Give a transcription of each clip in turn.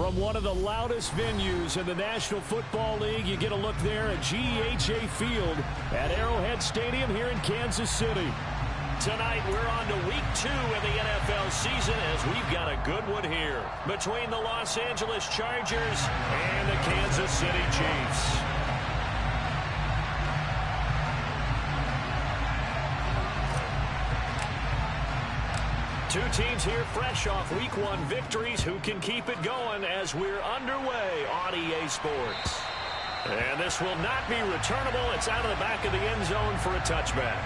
From one of the loudest venues in the National Football League, you get a look there at GEHA Field at Arrowhead Stadium here in Kansas City. Tonight, we're on to week 2 of the NFL season as we've got a good one here between the Los Angeles Chargers and the Kansas City Chiefs. Two teams here fresh off week 1 victories who can keep it going as we're underway on EA Sports. And this will not be returnable. It's out of the back of the end zone for a touchback.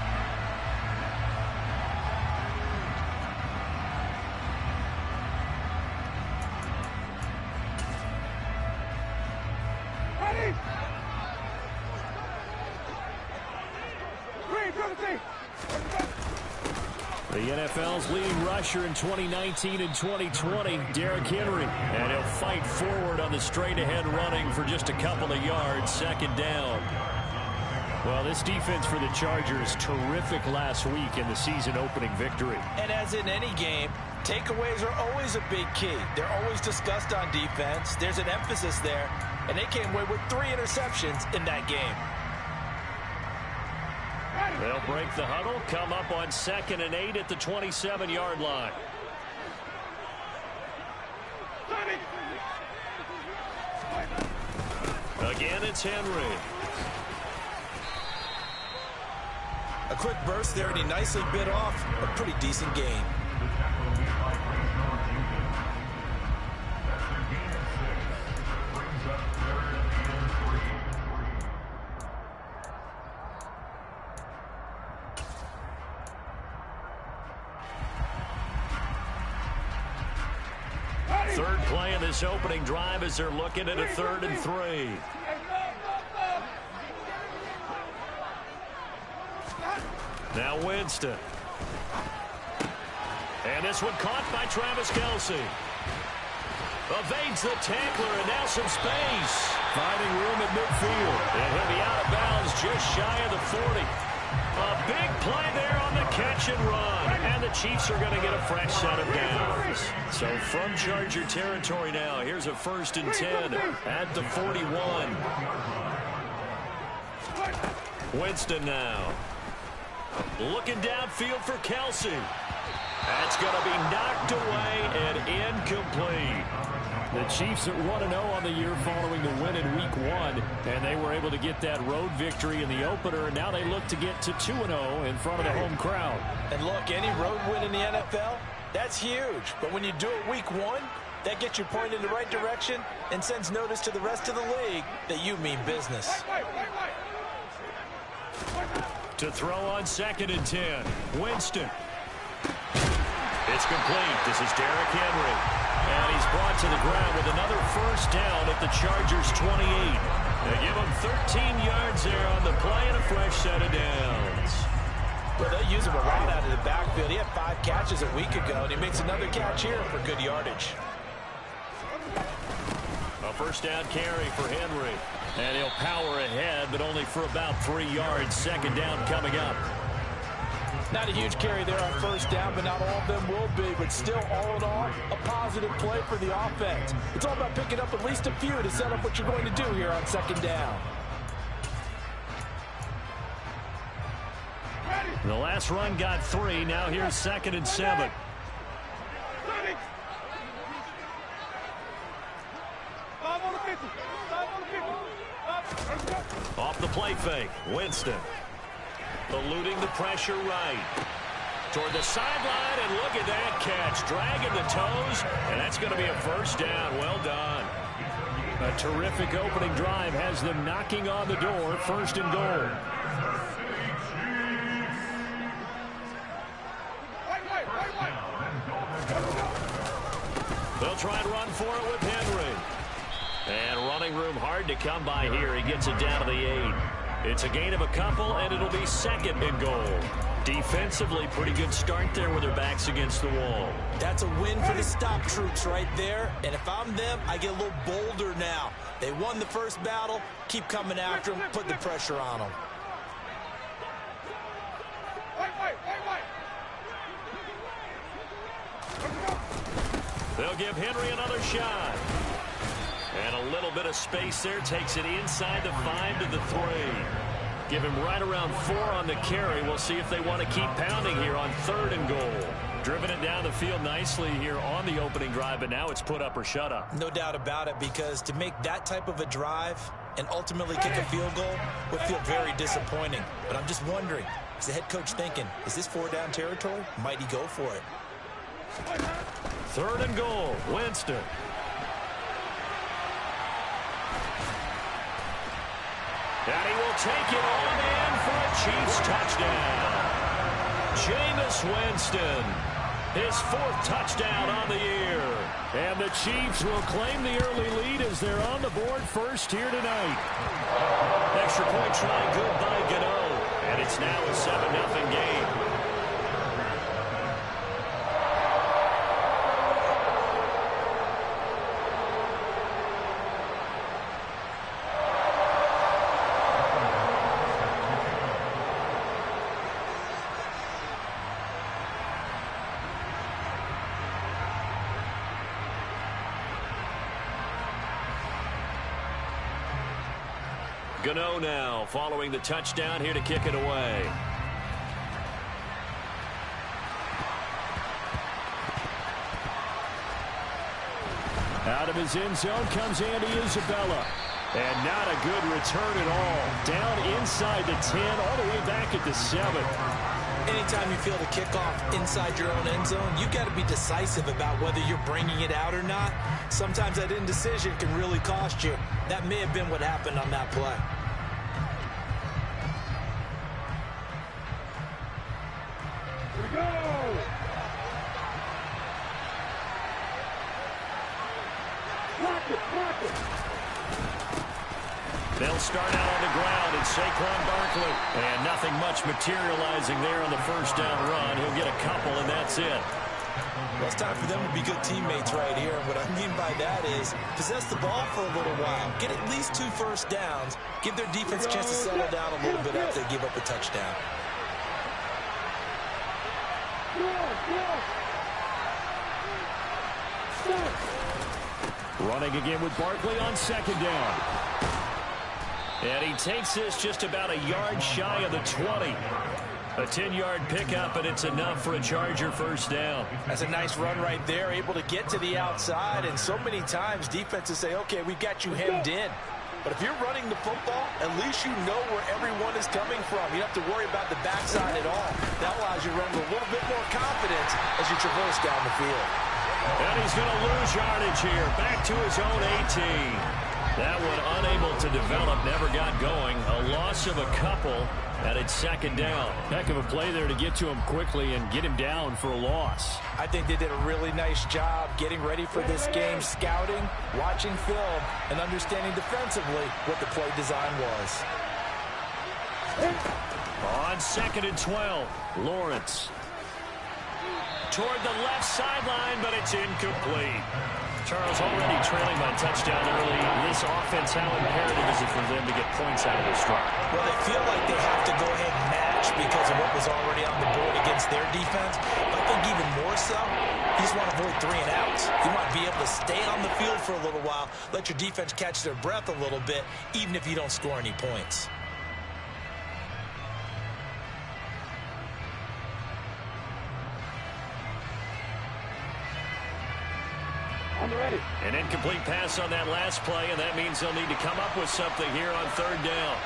The NFL's leading rusher in 2019 and 2020, Derrick Henry. And he'll fight forward on the straight-ahead running for just a couple of yards, second down. Well, this defense for the Chargers, terrific last week in the season-opening victory. And as in any game, takeaways are always a big key. They're always discussed on defense. There's an emphasis there, and they came away with 3 interceptions in that game. They'll break the huddle, come up on 2nd and 8 at the 27-yard line. Again, it's Henry. A quick burst there, and he nicely bit off a pretty decent gain. Third play of this opening drive as they're looking at a 3rd and 3. Now Winston. And this one caught by Travis Kelce. Evades the tackler, and now some space. Finding room at midfield. And he'll be out of bounds just shy of the 40. A big play there on the catch and run. And the Chiefs are going to get a fresh set of downs. So from Charger territory now, here's a 1st and 10 at the 41. Winston now. Looking downfield for Kelce. That's going to be knocked away and incomplete. The Chiefs at 1-0 on the year following the win in week 1, and they were able to get that road victory in the opener, and now they look to get to 2-0 in front of the home crowd. And look, any road win in the NFL, that's huge. But when you do it week 1, that gets you pointed in the right direction and sends notice to the rest of the league that you mean business. To throw on 2nd and 10, Winston. It's complete. This is Derrick Henry. And he's brought to the ground with another 1st down at the Chargers' 28. They give him 13 yards there on the play and a fresh set of downs. Well, they use him a lot out of the backfield. He had 5 catches a week ago, and he makes another catch here for good yardage. A 1st down carry for Henry. And he'll power ahead, but only for about 3 yards. 2nd down coming up. Not a huge carry there on 1st down, but not all of them will be. But still, all in all, a positive play for the offense. It's all about picking up at least a few to set up what you're going to do here on 2nd down. The last run got 3. Now here's 2nd and 7. Off the play fake, Winston. Eluding the pressure right. Toward the sideline, and look at that catch. Dragging the toes, and that's going to be a 1st down. Well done. A terrific opening drive has them knocking on the door. 1st and goal. They'll try and run for it with Henry. And running room hard to come by here. He gets it down to the 8. It's a gain of a couple, and it'll be 2nd and goal. Defensively, pretty good start there with their backs against the wall. That's a win for the stop troops right there. And if I'm them, I get a little bolder now. They won the 1st battle. Keep coming after them. Put the pressure on them. They'll give Henry another shot. And a little bit of space there. Takes it inside the 5 to the 3. Give him right around 4 on the carry. We'll see if they want to keep pounding here on 3rd and goal. Driven it down the field nicely here on the opening drive, but now it's put up or shut up. No doubt about it, because to make that type of a drive and ultimately kick a field goal would feel very disappointing. But I'm just wondering, is the head coach thinking, is this 4-down territory? Might he go for it? 3rd and goal, Winston. And he will take it on in for a Chiefs touchdown. Jameis Winston, his 4th touchdown on the year. And the Chiefs will claim the early lead as they're on the board first here tonight. Extra point try good by Gano. And it's now a 7-0 game. Gano now following the touchdown here to kick it away. Out of his end zone comes Andy Isabella. And not a good return at all. Down inside the 10, all the way back at the 7. Anytime you feel the kickoff inside your own end zone, you got to be decisive about whether you're bringing it out or not. Sometimes that indecision can really cost you. That may have been what happened on that play. Here we go! Block it! They'll start out on the ground, and Saquon Barkley. And nothing much materializing there on the first down run. He'll get a couple, and that's it. Well, it's time for them to be good teammates right here. And what I mean by that is possess the ball for a little while. Get at least 2 first downs. Give their defense a chance to settle down a little bit after they give up a touchdown. Running again with Barkley on 2nd down. And he takes this just about a yard shy of the 20. A 10-yard pickup, and it's enough for a Charger first down. That's a nice run right there, able to get to the outside. And so many times defenses say, okay, we got you hemmed in. But if you're running the football, at least you know where everyone is coming from. You don't have to worry about the backside at all. That allows you to run with a little bit more confidence as you traverse down the field. And he's going to lose yardage here. Back to his own 18. That one unable to develop, never got going. A loss of a couple, and it's 2nd down. Heck of a play there to get to him quickly and get him down for a loss. I think they did a really nice job getting ready for this game, scouting, watching film, and understanding defensively what the play design was. On 2nd and 12, Lawrence. Toward the left sideline, but it's incomplete. Charles already trailing by touchdown early. This offense, how imperative is it for them to get points out of this drive? Well, they feel like they have to go ahead and match because of what was already on the board against their defense. But I think even more so, you just want to avoid 3 and outs. You want to be able to stay on the field for a little while, let your defense catch their breath a little bit, even if you don't score any points. An incomplete pass on that last play, and that means they'll need to come up with something here on 3rd down.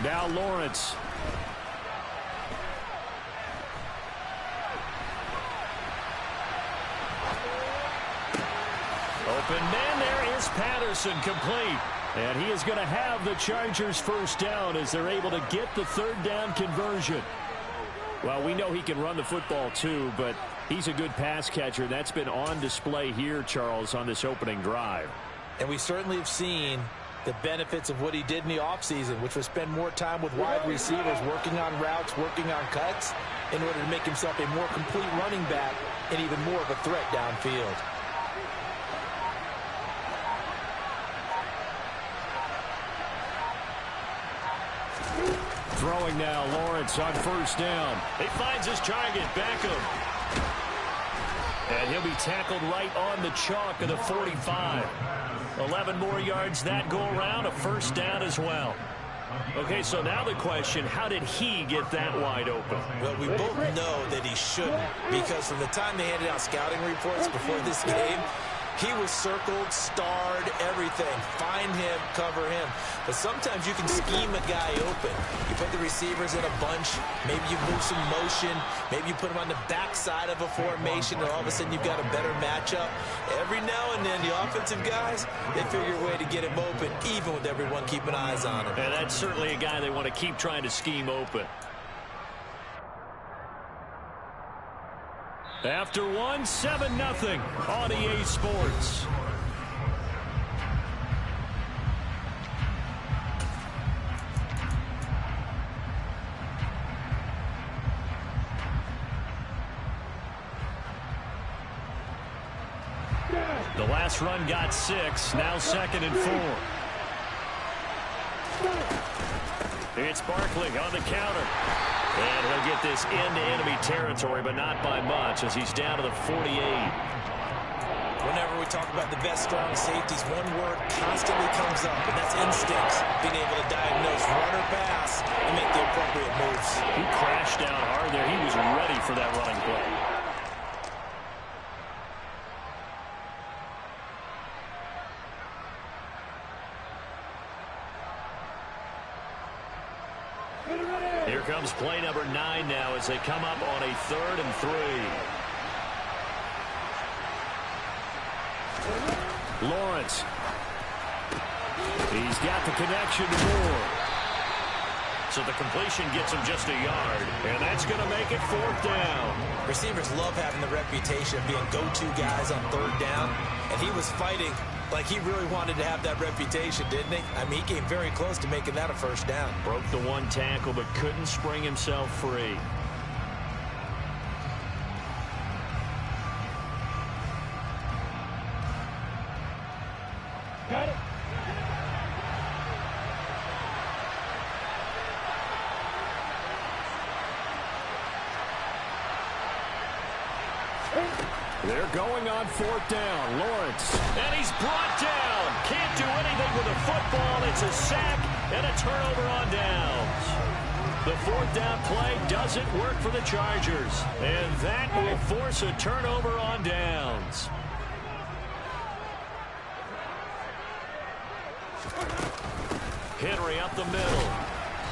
Now Lawrence. Open man, there is Patterson, complete. And he is going to have the Chargers first down as they're able to get the 3rd down conversion. Well, we know he can run the football too, but he's a good pass catcher. That's been on display here, Charles, on this opening drive. And we certainly have seen the benefits of what he did in the offseason, which was spend more time with wide receivers, working on routes, working on cuts, in order to make himself a more complete running back and even more of a threat downfield. throwing now. Lawrence on first down. He finds his target, Beckham. And he'll be tackled right on the chalk of the 45. 11 more yards that go around, a first down as well. Okay, so now the question, how did he get that wide open? Well, we both know that he shouldn't, because from the time they handed out scouting reports before this game, he was circled, starred, everything. Find him, cover him. But sometimes you can scheme a guy open. You put the receivers in a bunch. Maybe you move some motion. Maybe you put them on the backside of a formation, and all of a sudden you've got a better matchup. Every now and then, the offensive guys, they figure a way to get him open, even with everyone keeping eyes on him. And that's certainly a guy they want to keep trying to scheme open. After one, 7-0 on EA Sports. The last run got 6, now 2nd and 4. It's Barkley on the counter. And he'll get this into enemy territory, but not by much, as he's down to the 48. Whenever we talk about the best strong safeties, one word constantly comes up, and that's instincts. Being able to diagnose run or pass and make the appropriate moves. He crashed down hard there. He was ready for that running play. Here comes play number 9 now as they come up on a 3rd and 3. Lawrence. He's got the connection to Moore. So the completion gets him just a yard, and that's going to make it 4th down. Receivers love having the reputation of being go-to guys on 3rd down, and he was fighting like he really wanted to have that reputation, didn't he? I mean, he came very close to making that a first down. Broke the one tackle, but couldn't spring himself free. Got it. They're going on 4th down. Lawrence. And he's brought down. Can't do anything with the football. It's a sack and a turnover on downs. The 4th down play doesn't work for the Chargers. And that will force a turnover on downs. Henry up the middle.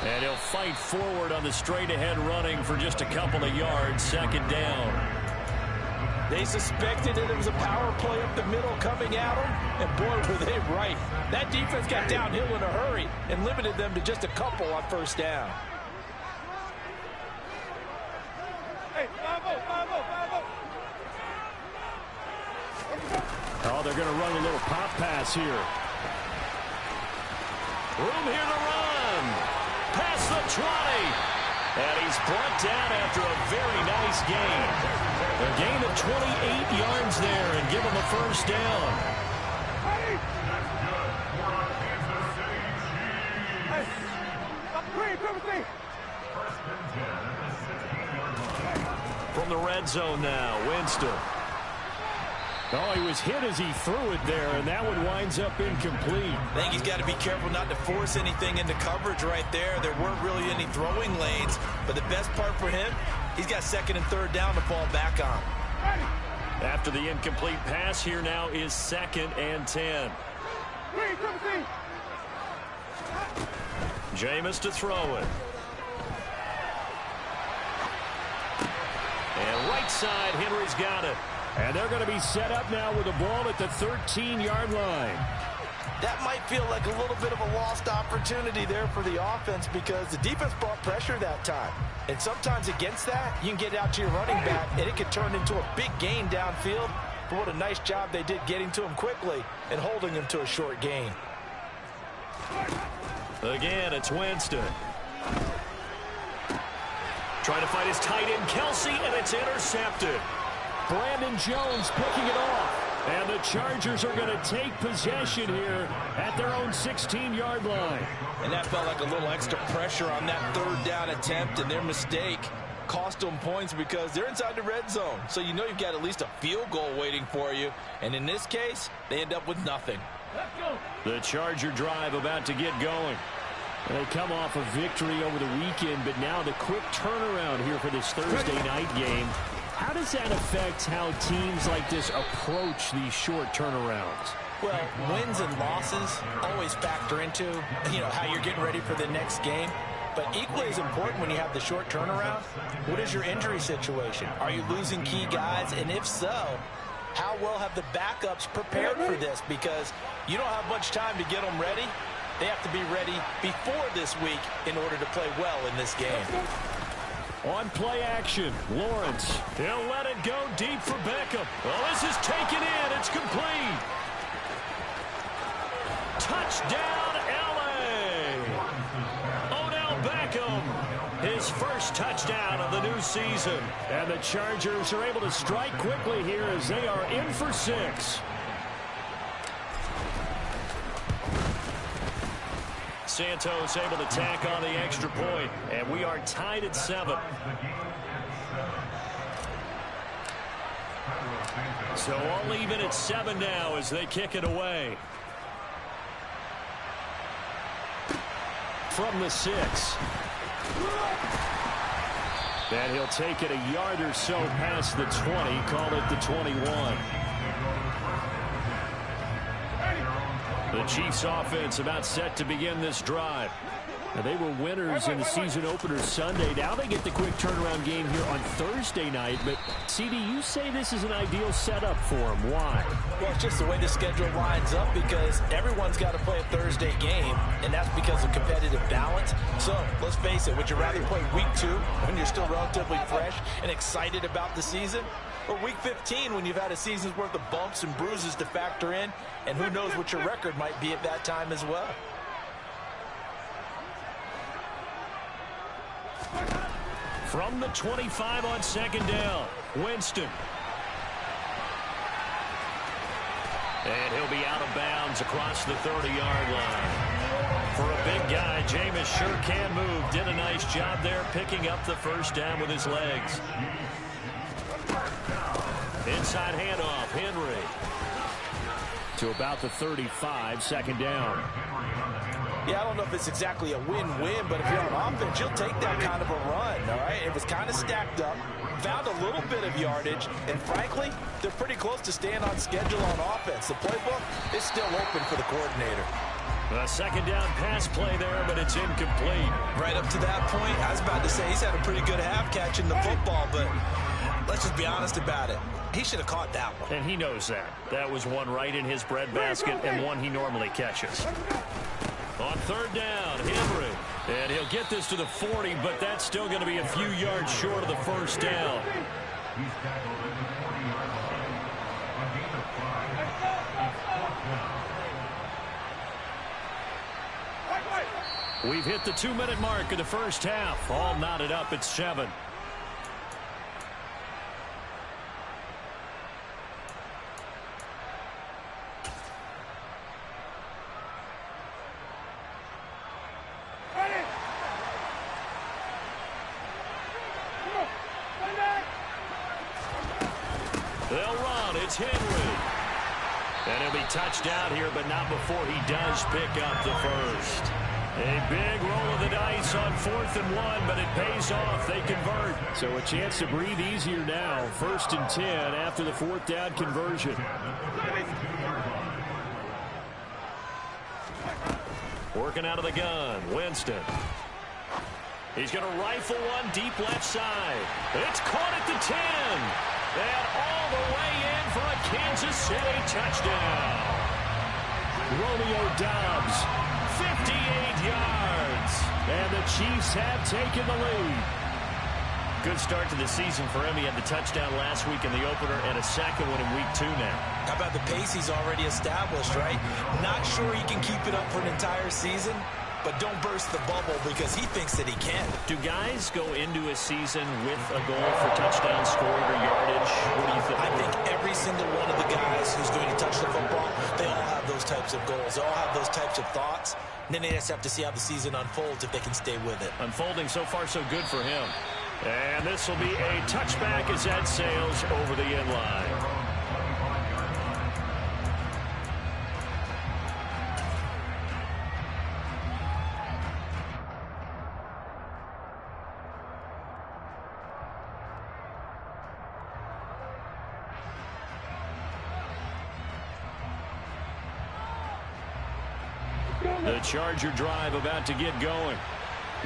And he'll fight forward on the straight-ahead running for just a couple of yards. 2nd down. They suspected that it was a power play up the middle coming at them, and boy, were they right. That defense got downhill in a hurry and limited them to just a couple on 1st down. Hey, 5-0. Oh, they're going to run a little pop pass here. Room here to run. Past the 20. And he's brought down after a very nice gain. A gain of 28 yards there and give him a first down. Hey, From the red zone now, Winston. Oh, he was hit as he threw it there, and that one winds up incomplete. I think he's got to be careful not to force anything into coverage right there. There weren't really any throwing lanes, but the best part for him, he's got 2nd and 3rd down to fall back on. After the incomplete pass, here now is 2nd and 10. Jameis to throw it. And right side, Henry's got it. And they're going to be set up now with the ball at the 13-yard line. That might feel like a little bit of a lost opportunity there for the offense because the defense brought pressure that time. And sometimes against that, you can get out to your running back, and it can turn into a big gain downfield. But what a nice job they did getting to him quickly and holding him to a short gain. Again, it's Winston. Trying to find his tight end, Kelsey, and it's intercepted. Brandon Jones picking it off. And the Chargers are going to take possession here at their own 16-yard line. And that felt like a little extra pressure on that third down attempt, and their mistake cost them points because they're inside the red zone. So you know you've got at least a field goal waiting for you. And in this case, they end up with nothing. The Charger drive about to get going. They come off a victory over the weekend, but now the quick turnaround here for this Thursday night game. How does that affect how teams like this approach these short turnarounds? Well, wins and losses always factor into, how you're getting ready for the next game. But equally as important when you have the short turnaround, what is your injury situation? Are you losing key guys? And if so, how well have the backups prepared for this? Because you don't have much time to get them ready. They have to be ready before this week in order to play well in this game. On play action, Lawrence. He'll let it go deep for Beckham. Well, this is taken in. It's complete. Touchdown, L.A. Odell Beckham, his first touchdown of the new season. And the Chargers are able to strike quickly here as they are in for 6. Santos able to tack on the extra point, and we are tied at 7. So all even at 7 now as they kick it away. From the 6. And he'll take it a yard or so past the 20, call it the 21. The Chiefs offense about set to begin this drive. Now, they were winners in the season opener Sunday. Now they get the quick turnaround game here on Thursday night. But, CD, you say this is an ideal setup for them. Why? Well, it's just the way the schedule lines up because everyone's got to play a Thursday game, and that's because of competitive balance. So, let's face it, would you rather play week 2 when you're still relatively fresh and excited about the season? Or week 15 when you've had a season's worth of bumps and bruises to factor in, and who knows what your record might be at that time as well. From the 25 on second down, Winston. And he'll be out of bounds across the 30-yard line. For a big guy, Jameis sure can move. Did a nice job there picking up the first down with his legs. Inside handoff, Henry. To about the 35, second down. Yeah, I don't know if it's exactly a win-win, but if you're on offense, you'll take that kind of a run, all right? It was kind of stacked up, found a little bit of yardage, and frankly, they're pretty close to staying on schedule on offense. The playbook is still open for the coordinator. A second down pass play there, but it's incomplete. Right up to that point, I was about to say he's had a pretty good half catching the football, but let's just be honest about it. He should have caught that one. And he knows that. That was one right in his breadbasket and one he normally catches. On third down, Henry. And he'll get this to the 40, but that's still going to be a few yards short of the first down. We've hit the 2-minute mark of the first half. All knotted up at 7. They'll run. It's Henry. And he'll be touchdown here, but not before he does pick up the first. A big roll of the dice on 4th and 1, but it pays off. They convert. So a chance to breathe easier now. 1st and 10 after the 4th down conversion. Working out of the gun, Winston. He's going to rifle one deep left side. It's caught at the 10. And all the way in for a Kansas City touchdown. Romeo Doubs, 58 yards. And the Chiefs have taken the lead. Good start to the season for him. He had the touchdown last week in the opener and a second one in week 2 now. How about the pace he's already established, right? Not sure he can keep it up for an entire season, but don't burst the bubble because he thinks that he can. Do guys go into a season with a goal for touchdown scored or yardage? What do you think? I think every single one of the guys who's doing types of goals. They all have those types of thoughts. And then they just have to see how the season unfolds if they can stay with it. Unfolding so far so good for him. And this will be a touchback as that sails over the end line. The Charger drive about to get going.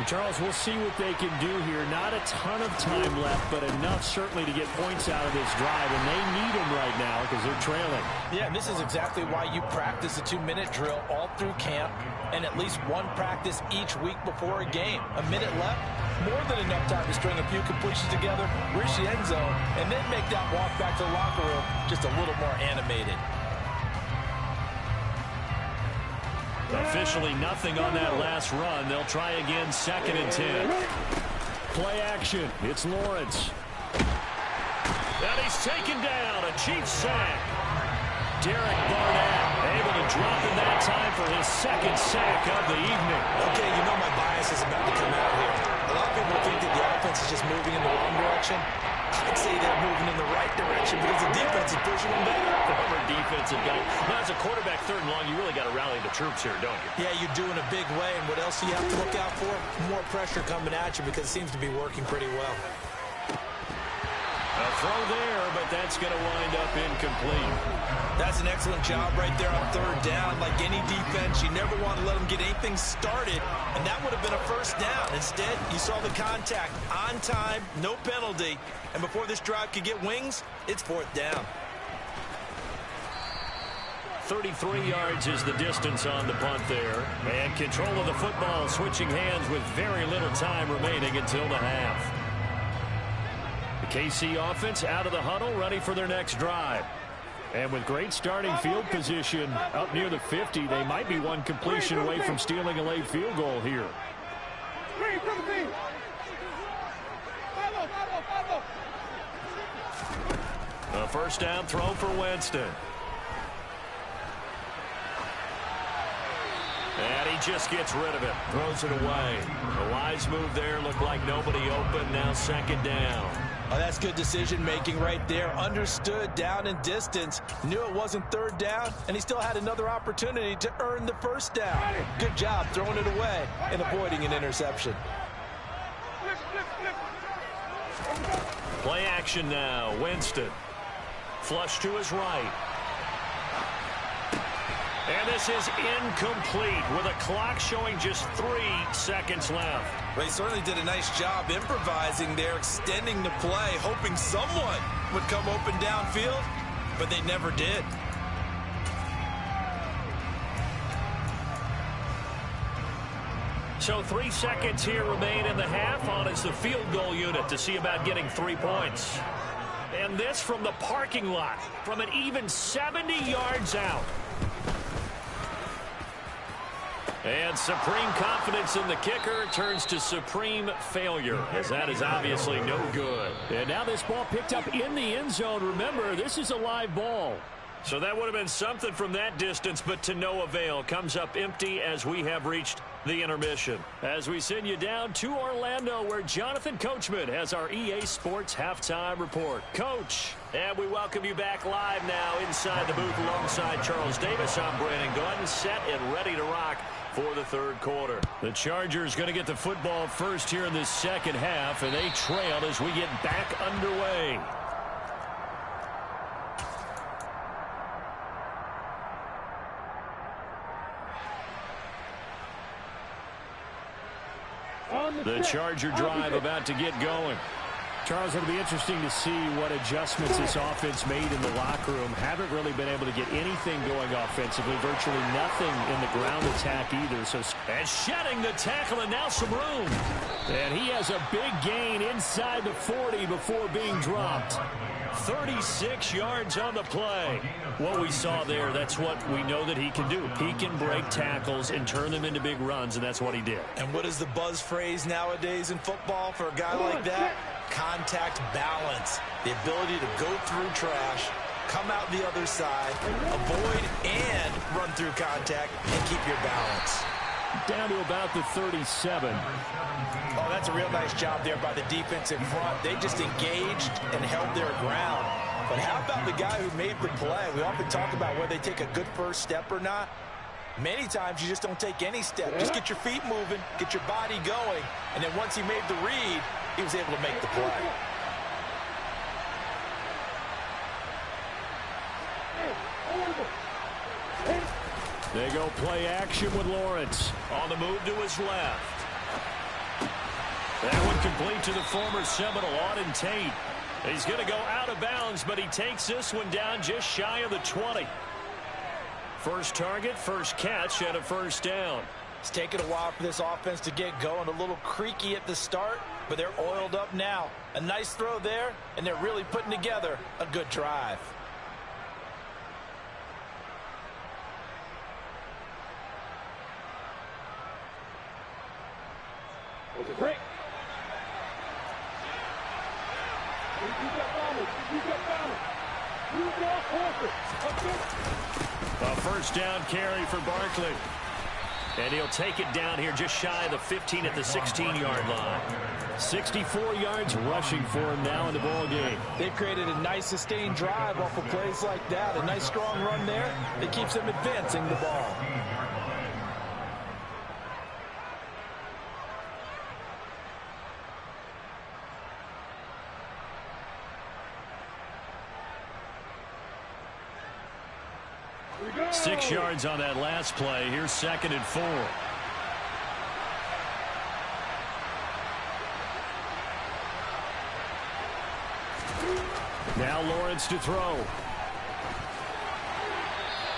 Charles, we'll see what they can do here. Not a ton of time left, but enough certainly to get points out of this drive, and they need them right now because they're trailing. Yeah, and this is exactly why you practice a 2-minute drill all through camp and at least one practice each week before a game. A minute left, more than enough time to string a few completions together, reach the end zone, and then make that walk back to the locker room just a little more animated. Officially nothing on that last run. They'll try again, 2nd and 10. Play action. It's Lawrence. And he's taken down. A Chiefs sack. Derek Barnett able to drop in that time for his 2nd sack of the evening. Okay, you know my bias is about to come out here. A lot of people think that the offense is just moving in the wrong direction. I'd say they're moving in the right direction because the defense is pushing them back. Former defensive guy. Now, as a quarterback, 3rd and long, you really got to rally the troops here, don't you? Yeah, you do in a big way. And what else do you have to look out for? More pressure coming at you because it seems to be working pretty well. A throw there, but that's going to wind up incomplete. That's an excellent job right there on 3rd down. Like any defense, you never want to let them get anything started, and that would have been a 1st down. Instead, you saw the contact on time, no penalty, and before this drive could get wings, it's 4th down. 33 yards is the distance on the punt there. And control of the football, switching hands with very little time remaining until the half. The KC offense out of the huddle, ready for their next drive. And with great starting field position up near the 50, they might be one completion away from stealing a late field goal here. A 1st down throw for Winston. And he just gets rid of it. Throws it away. A wise move there. Looked like nobody open. Now 2nd down. Oh, that's good decision-making right there. Understood down and distance. Knew it wasn't 3rd down, and he still had another opportunity to earn the 1st down. Good job throwing it away and avoiding an interception. Play action now. Winston. Flush to his right. And this is incomplete with a clock showing just 3 seconds left. Well, he certainly did a nice job improvising there, extending the play, hoping someone would come open downfield, but they never did. So 3 seconds here remain in the half on as the field goal unit to see about getting 3 points. And this from the parking lot, from an even 70 yards out. And supreme confidence in the kicker turns to supreme failure, as that is obviously no good. And now this ball picked up in the end zone. Remember, this is a live ball. So that would have been something from that distance, but to no avail. Comes up empty as we have reached the intermission. As we send you down to Orlando, where Jonathan Coachman has our EA Sports Halftime Report. Coach, and we welcome you back live now inside the booth alongside Charles Davis. I'm Brandon Gordon, set and ready to rock for the 3rd quarter. The Chargers going to get the football first here in this 2nd half, and they trail as we get back underway. The Charger drive about to get going. Charles, it'll be interesting to see what adjustments this offense made in the locker room. Haven't really been able to get anything going offensively. Virtually nothing in the ground attack either. And shedding the tackle, and now some room. And he has a big gain inside the 40 before being dropped. 36 yards on the play. What we saw there, that's what we know that he can do. He can break tackles and turn them into big runs, and that's what he did. And what is the buzz phrase nowadays in football for a guy like that? Contact balance. The ability to go through trash come out the other side, avoid and run through contact, and keep your balance. Down to about the 37. Oh, that's a real nice job there by the defense in front. They just engaged and held their ground. But how about the guy who made the play? We often talk about whether they take a good first step or not. Many times you just don't take any step. Just get your feet moving, get your body going, and then once he made the read, he was able to make the play. They go play action with Lawrence. On the move to his left. That one complete to the former Seminole, Auden Tate. He's going to go out of bounds, but he takes this one down just shy of the 20. First target, first catch, and a first down. It's taken a while for this offense to get going. A little creaky at the start, but they're oiled up now. A nice throw there, and they're really putting together a good drive. Break. A first down carry for Barkley. And he'll take it down here just shy of the 15 at the 16-yard line. 64 yards rushing for him now in the ball game. They've created a nice sustained drive off of plays like that. A nice strong run there that keeps them advancing the ball. Go. 6 yards on that last play. Here's 2nd and 4. Now Lawrence to throw.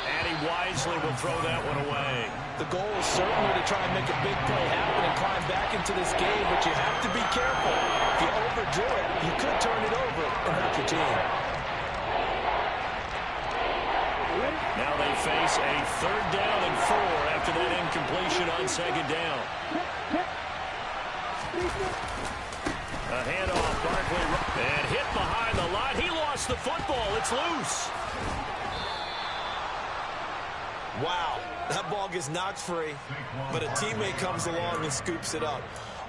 And he wisely will throw that one away. The goal is certainly to try and make a big play happen and climb back into this game, but you have to be careful. If you overdo it, you could turn it over and hurt your team. Now they face a 3rd down and 4 after that incompletion on 2nd down. A handoff, Barkley, and hit behind the line. He lost the football. It's loose. Wow, that ball gets knocked free, but a teammate comes along and scoops it up.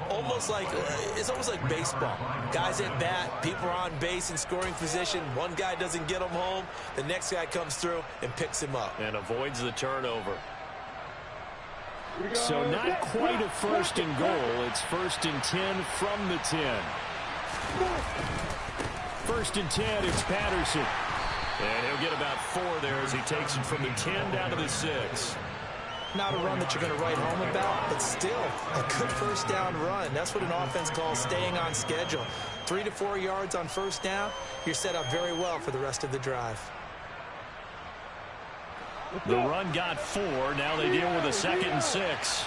It's almost like baseball. Guys at bat, people are on base in scoring position. One guy doesn't get him home. The next guy comes through and picks him up. And avoids the turnover. So not quite a 1st and goal. It's 1st and 10 from the 10. 1st and 10, it's Patterson. And he'll get about 4 there as he takes it from the 10 down to the 6. Not a run that you're going to write home about, but still a good first down run. That's what an offense calls staying on schedule. 3 to 4 yards on first down, you're set up very well for the rest of the drive. The run got 4. Now they deal with a 2nd and 6.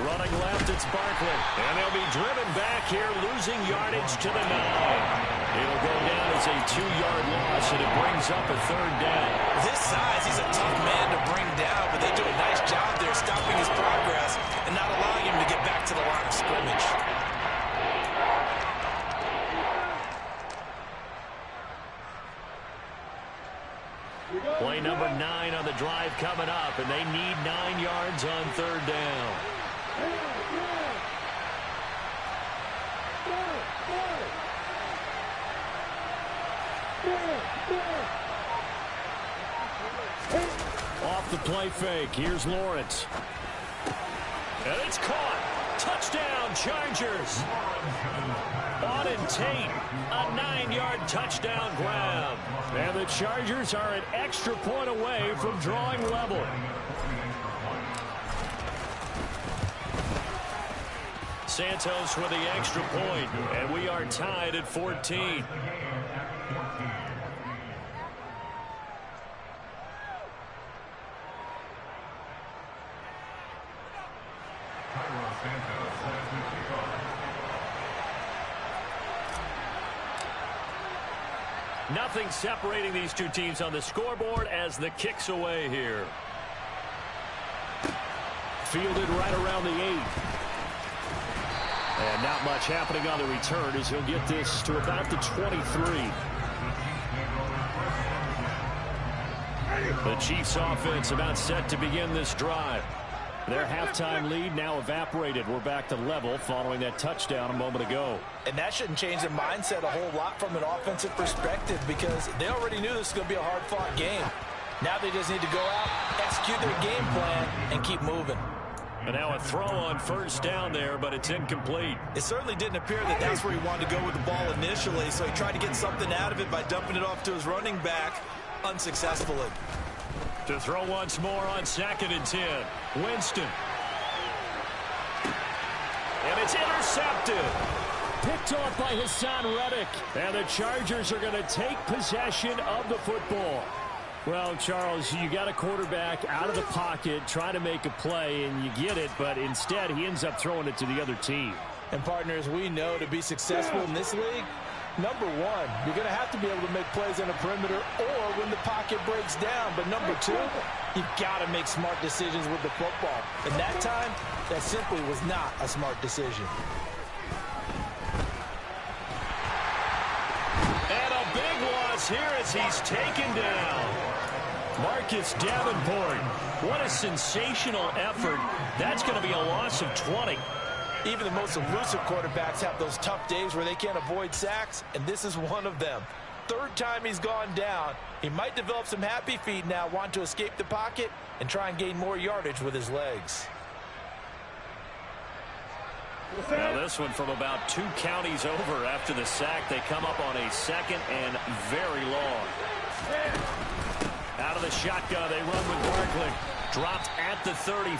Running left, it's Barkley. And they'll be driven back here, losing yardage to the 9. It'll go down as a 2-yard loss, and it brings up a 3rd down. This size, he's a tough man to bring down, but they do a nice job there stopping his progress and not allowing him to get back to the line of scrimmage. Play number 9 on the drive coming up, and they need 9 yards on 3rd down. Off the play fake. Here's Lawrence. And it's caught. Touchdown, Chargers. Auden Tate, a 9-yard touchdown grab. And the Chargers are an extra point away from drawing level. Santos with the extra point, and we are tied at 14. Nothing separating these two teams on the scoreboard as the kick's away here. Fielded right around the 8. And not much happening on the return as he'll get this to about the 23. The Chiefs offense about set to begin this drive. Their halftime lead now evaporated. We're back to level following that touchdown a moment ago. And that shouldn't change their mindset a whole lot from an offensive perspective because they already knew this was going to be a hard-fought game. Now they just need to go out, execute their game plan, and keep moving. And now a throw on first down there, but it's incomplete. It certainly didn't appear that that's where he wanted to go with the ball initially, so he tried to get something out of it by dumping it off to his running back unsuccessfully. To throw once more on 2nd and 10. Winston. And it's intercepted. Picked off by Hassan Reddick. And the Chargers are going to take possession of the football. Well, Charles, you got a quarterback out of the pocket trying to make a play, and you get it, but instead he ends up throwing it to the other team. And partners, we know to be successful in this league, number one, you're going to have to be able to make plays on the perimeter or when the pocket breaks down. But number two, you've got to make smart decisions with the football. And that time, that simply was not a smart decision. And a big loss here as he's taken down. Marcus Davenport. What a sensational effort. That's going to be a loss of 20. Even the most elusive quarterbacks have those tough days where they can't avoid sacks, and this is one of them. Third time he's gone down. He might develop some happy feet now, want to escape the pocket and try and gain more yardage with his legs. Now this one from about 2 counties over after the sack. They come up on a 2nd and very long. Out of the shotgun, they run with Barkley. Dropped at the 35,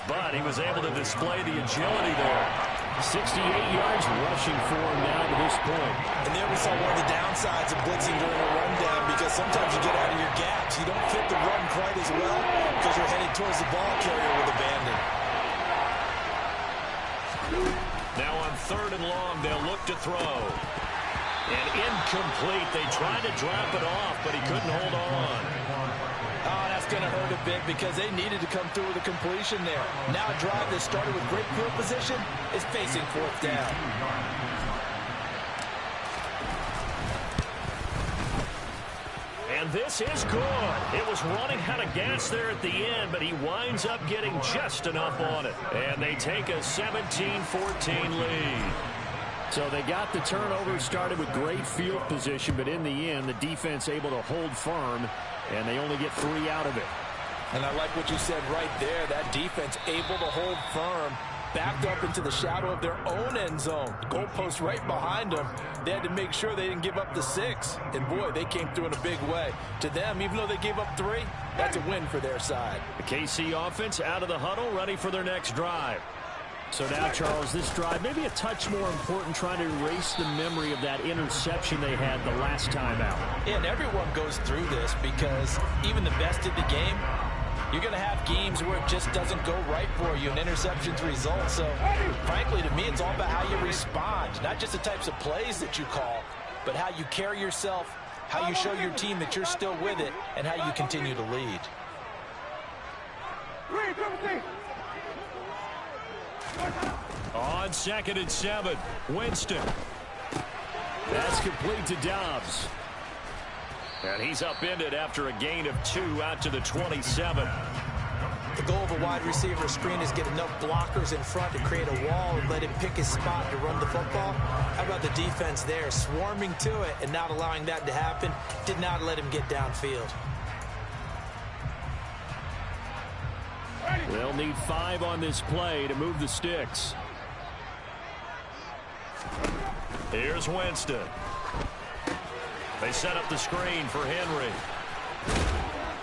but he was able to display the agility there. 68 yards rushing for him now to this point. And there we saw one of the downsides of blitzing during a rundown because sometimes you get out of your gaps. You don't fit the run quite as well because you're headed towards the ball carrier with abandon. Now on 3rd and long, they'll look to throw. And incomplete. They tried to drop it off, but he couldn't hold on. Oh, that's going to hurt a bit because they needed to come through with a completion there. Now a drive that started with great field position is facing 4th down. And this is good. It was running out of gas there at the end, but he winds up getting just enough on it. And they take a 17-14 lead. So they got the turnover started with great field position, but in the end, the defense able to hold firm, and they only get 3 out of it. And I like what you said right there. That defense able to hold firm, backed up into the shadow of their own end zone. The goalpost right behind them. They had to make sure they didn't give up the 6. And, boy, they came through in a big way. To them, even though they gave up 3, that's a win for their side. The KC offense out of the huddle, ready for their next drive. So now, Charles, this drive maybe a touch more important, trying to erase the memory of that interception they had the last time out. And everyone goes through this because even the best of the game, you're going to have games where it just doesn't go right for you and interceptions result. So, frankly, to me, it's all about how you respond, not just the types of plays that you call, but how you carry yourself, how you show your team that you're still with it, and how you continue to lead. On 2nd and 7, Winston. That's complete to Dobbs. And he's upended after a gain of 2 out to the 27. The goal of a wide receiver screen is get enough blockers in front to create a wall and let him pick his spot to run the football. How about the defense there, swarming to it and not allowing that to happen? Did not let him get downfield. They'll need 5 on this play to move the sticks. Here's Winston. They set up the screen for Henry.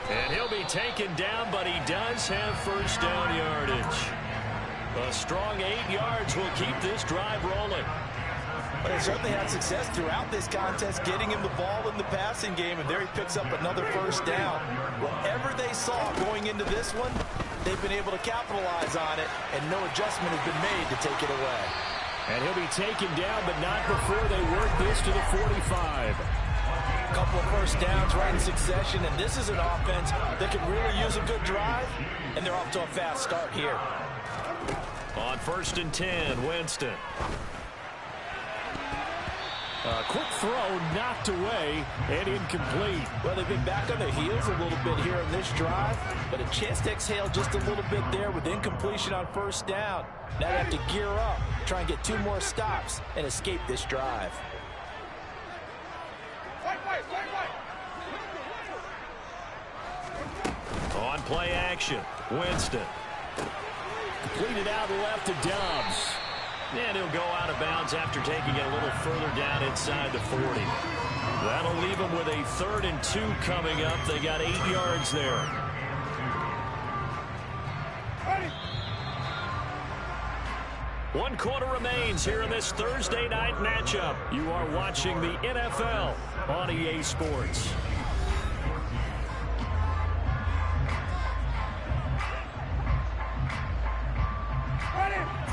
And he'll be taken down, but he does have first down yardage. A strong 8 yards will keep this drive rolling. But he certainly had success throughout this contest, getting him the ball in the passing game, and there he picks up another first down. Whatever they saw going into this one, they've been able to capitalize on it, and no adjustment has been made to take it away. And he'll be taken down, but not before they work this to the 45. A couple of first downs right in succession, and this is an offense that can really use a good drive, and they're off to a fast start here. On 1st and 10, Winston. Quick throw knocked away and incomplete. Well, they've been back on their heels a little bit here in this drive, but a chance to exhale just a little bit there with incompletion on 1st down. Now they have to gear up, try and get 2 more stops, and escape this drive. On play action, Winston. Completed out left to Dobbs. And he'll go out of bounds after taking it a little further down inside the 40. That'll leave them with a 3rd and 2 coming up. They got 8 yards there. One quarter remains here in this Thursday night matchup. You are watching the NFL on EA Sports.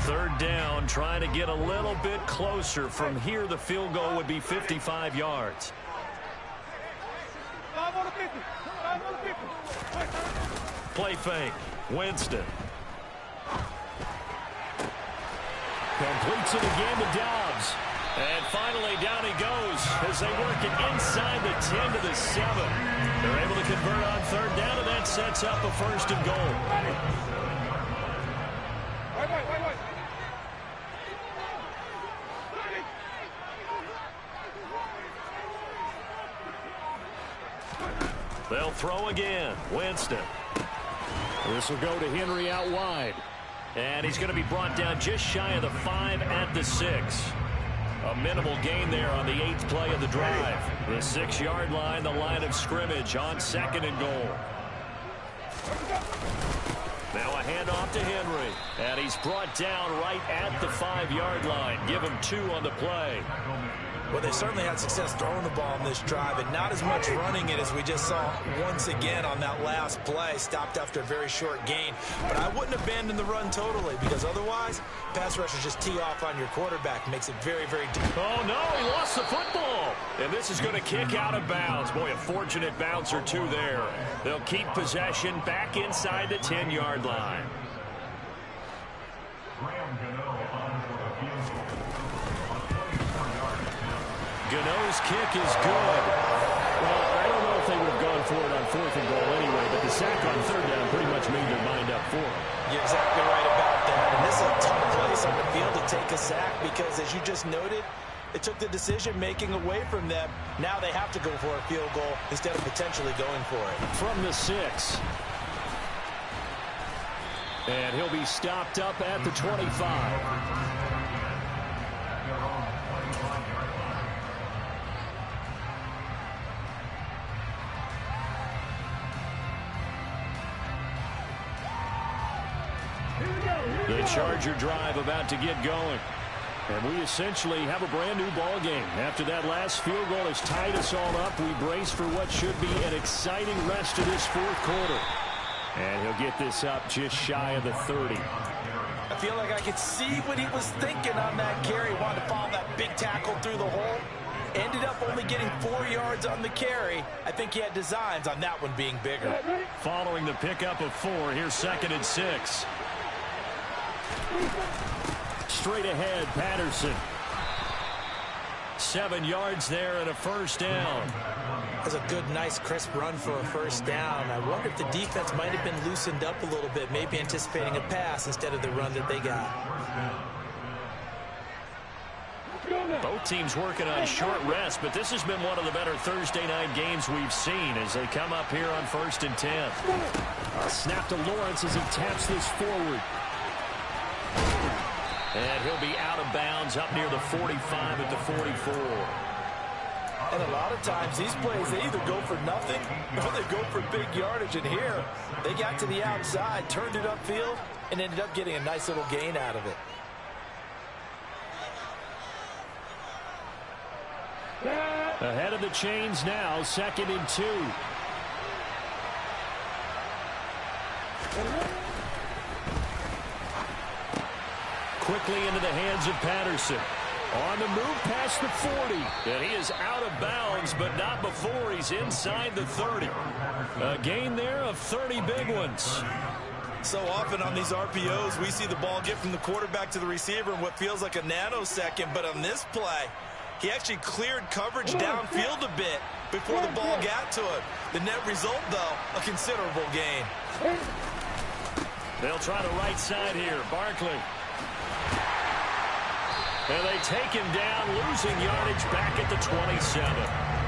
Third down, trying to get a little bit closer. From here, the field goal would be 55 yards. Play fake. Winston. Completes it again to Dobbs. And finally, down he goes as they work it inside the 10 to the 7. They're able to convert on 3rd down, and that sets up a 1st and goal. They'll throw again. Winston. This will go to Henry out wide. And he's going to be brought down just shy of the 5 at the 6. A minimal gain there on the 8th play of the drive. The 6-yard line, the line of scrimmage on 2nd and goal. Now a handoff to Henry. And he's brought down right at the 5-yard line. Give him 2 on the play. Well, they certainly had success throwing the ball in this drive, and not as much running it as we just saw once again on that last play. Stopped after a very short gain. But I wouldn't abandon the run totally, because otherwise, pass rushers just tee off on your quarterback. Makes it very, very difficult. Oh, no, he lost the football. And this is going to kick out of bounds. Boy, a fortunate bounce or 2 there. They'll keep possession back inside the 10-yard line. Gano's kick is good. Well, I don't know if they would have gone for it on 4th and goal anyway, but the sack on 3rd down pretty much made their mind up for it. You're exactly right about that. And this is a tough place on the field to take a sack because, as you just noted, it took the decision-making away from them. Now they have to go for a field goal instead of potentially going for it. From the 6. And he'll be stopped up at the 25. The Charger drive about to get going. And we essentially have a brand new ball game. After that last field goal has tied us all up, we brace for what should be an exciting rest of this 4th quarter. And he'll get this up just shy of the 30. I feel like I could see what he was thinking on that carry. Wanted to follow that big tackle through the hole. Ended up only getting 4 yards on the carry. I think he had designs on that one being bigger. Following the pickup of 4, here's 2nd and 6. Straight ahead, Patterson. 7 yards there and a 1st down. That's a good, nice, crisp run for a 1st down. I wonder if the defense might have been loosened up a little bit, maybe anticipating a pass instead of the run that they got. Both teams working on short rest, but this has been one of the better Thursday night games we've seen as they come up here on 1st and 10. A snap to Lawrence as he taps this forward. And he'll be out of bounds up near the 45 at the 44. And a lot of times these plays, they either go for nothing or they go for big yardage. And here, they got to the outside, turned it upfield, and ended up getting a nice little gain out of it. Ahead of the chains now, 2nd and 2. Quickly into the hands of Patterson. On the move past the 40. And he is out of bounds, but not before he's inside the 30. A gain there of 30 big ones. So often on these RPOs, we see the ball get from the quarterback to the receiver in what feels like a nanosecond. But on this play, he actually cleared coverage downfield a bit before the ball got to him. The net result, though, a considerable gain. They'll try the right side here. Barkley. And they take him down, losing yardage back at the 27.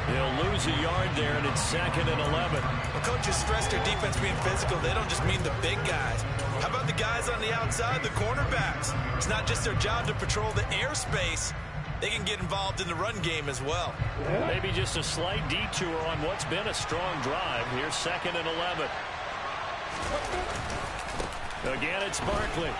They'll lose a yard there, and it's 2nd and 11. When coaches stress their defense being physical, they don't just mean the big guys. How about the guys on the outside, the cornerbacks? It's not just their job to patrol the airspace. They can get involved in the run game as well. Maybe just a slight detour on what's been a strong drive. Here's 2nd and 11. Again, it's Barkley.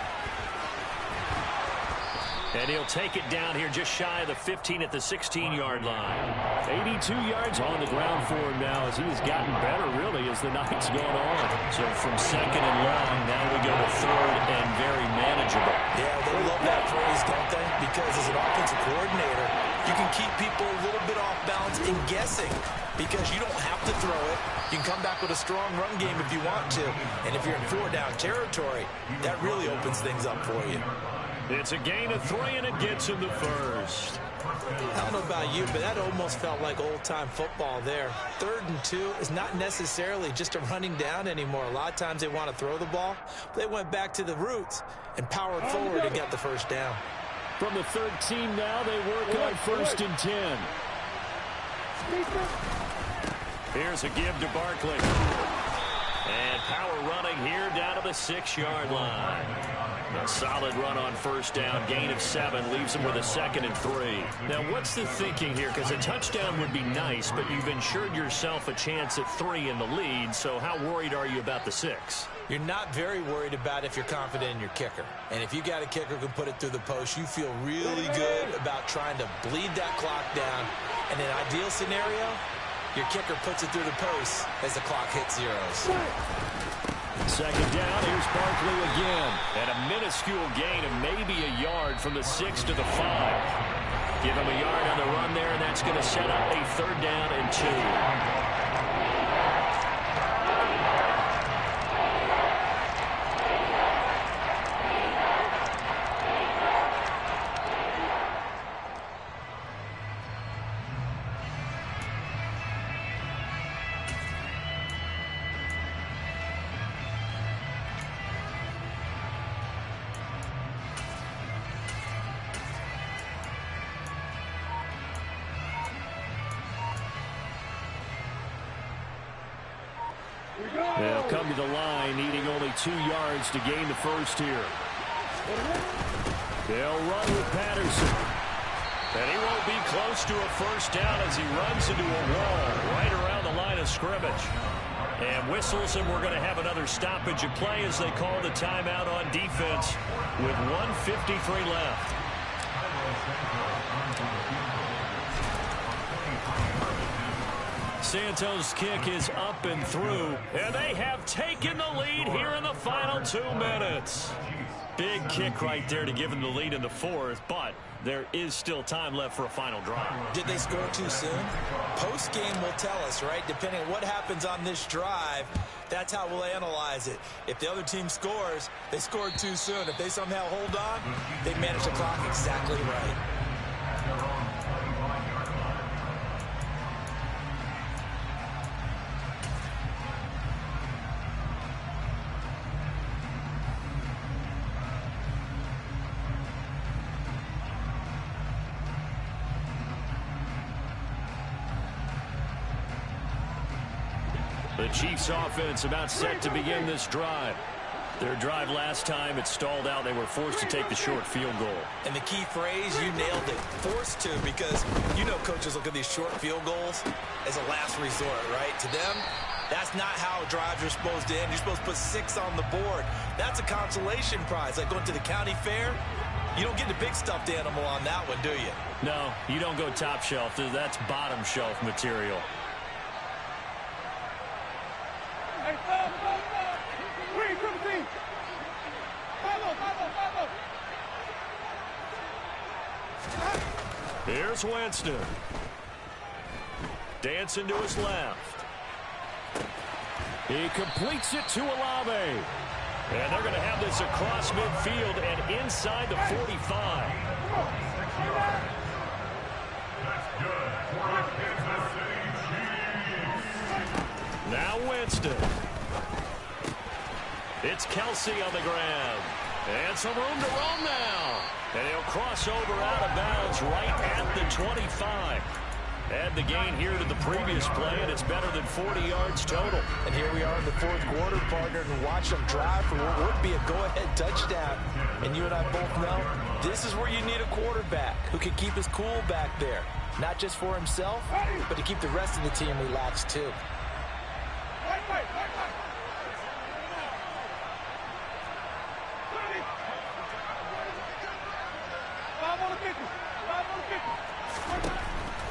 And he'll take it down here just shy of the 15 at the 16-yard line. 82 yards on the ground for him now as he has gotten better, really, as the night's gone on. So from 2nd and long, now we go to 3rd and very manageable. Yeah, they love that phrase, don't they? Because as an offensive coordinator, you can keep people a little bit off balance and guessing because you don't have to throw it. You can come back with a strong run game if you want to. And if you're in 4-down territory, that really opens things up for you. It's a gain of 3, and it gets him the first. I don't know about you, but that almost felt like old-time football there. 3rd and 2 is not necessarily just a running down anymore. A lot of times they want to throw the ball. They went back to the roots and powered forward and got the first down. From the 13 now, they work on 1st and 10. Here's a give to Barkley. And power running here down to the 6-yard line. A solid run on 1st down, gain of 7, leaves him with a 2nd and 3. Now, what's the thinking here? Because a touchdown would be nice, but you've ensured yourself a chance at 3 in the lead, so how worried are you about the 6? You're not very worried about if you're confident in your kicker. And if you got a kicker who can put it through the post, you feel really good about trying to bleed that clock down. In an ideal scenario, your kicker puts it through the post as the clock hits zeros. 2nd down, here's Barkley again. And a minuscule gain of maybe a yard from the 6 to the 5. Give him a yard on the run there, and that's going to set up a 3rd down and 2. They'll come to the line, needing only 2 yards to gain the first here. They'll run with Patterson. And he won't be close to a first down as he runs into a wall right around the line of scrimmage. And whistles, and we're going to have another stoppage of play as they call the timeout on defense with 1:53 left. Santos' kick is up and through, and they have taken the lead here in the final 2 minutes. Big kick right there to give them the lead in the 4th, but there is still time left for a final drive. Did they score too soon? Post-game will tell us, right? Depending on what happens on this drive, that's how we'll analyze it. If the other team scores, they scored too soon. If they somehow hold on, they manage the clock exactly right. The Chiefs offense about set to begin this drive. Their drive last time, it stalled out. They were forced to take the short field goal. And the key phrase, you nailed it. Forced to, because you know coaches look at these short field goals as a last resort, right? To them, that's not how drives are supposed to end. You're supposed to put 6 on the board. That's a consolation prize. Like going to the county fair, you don't get the big stuffed animal on that one, do you? No, you don't go top shelf. That's bottom shelf material. Here's Winston. Dancing to his left. He completes it to Olave. And they're going to have this across midfield and inside the 45. Now Winston. It's Kelsey on the ground. And some room to roam now. And he'll cross over out of bounds right at the 25. Add the gain here to the previous play, and it's better than 40 yards total. And here we are in the fourth quarter, partner, and watch them drive for what would be a go-ahead touchdown. And you and I both know this is where you need a quarterback who can keep his cool back there. Not just for himself, but to keep the rest of the team relaxed too.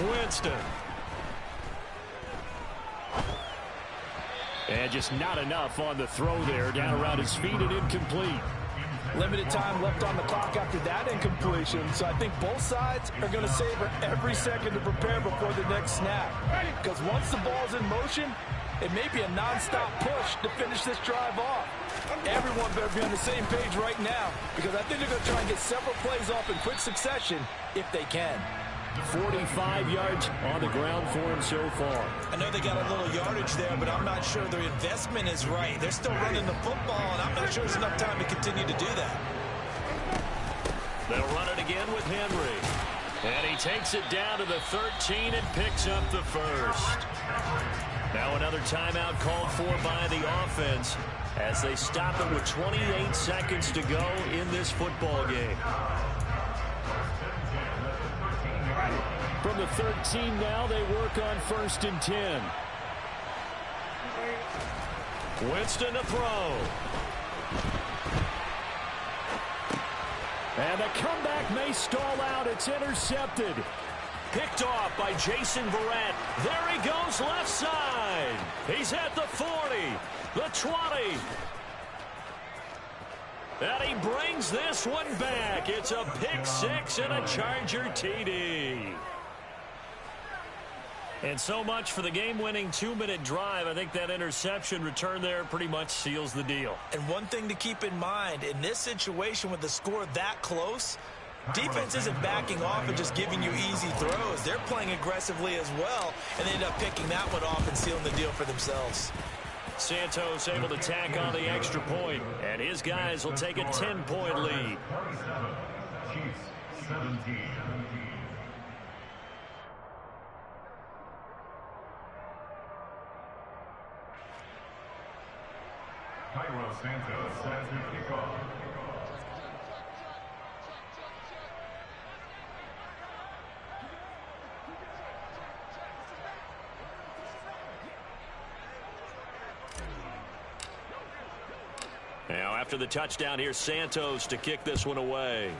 Winston. And just not enough on the throw there. Down around his feet and incomplete. Limited time left on the clock after that incompletion, so I think both sides are going to savor every second to prepare before the next snap. Because once the ball's in motion, it may be a non-stop push to finish this drive off. Everyone better be on the same page right now, because I think they're going to try and get several plays off in quick succession if they can. 45 yards on the ground for him so far. I know they got a little yardage there, but I'm not sure their investment is right. They're still running the football, and I'm not sure there's enough time to continue to do that. They'll run it again with Henry. And he takes it down to the 13 and picks up the first. Now another timeout called for by the offense as they stop it with 28 seconds to go in this football game. From the 13 now, they work on 1st and 10. Winston to throw. And the comeback may stall out. It's intercepted. Picked off by Jason Verrett. There he goes left side. He's at the 40, the 20. And he brings this one back. It's a pick six and a Charger TD. And so much for the game-winning 2-minute drive. I think that interception return there pretty much seals the deal. And one thing to keep in mind, in this situation with the score that close, defense isn't backing off and just giving you easy throws. They're playing aggressively as well, and they end up picking that one off and sealing the deal for themselves. Santos able to tack on the extra point, and his guys will take a 10-point lead. Chiefs 17. Cairo Santos set to kick off. Now after the touchdown, here's Santos to kick this one away.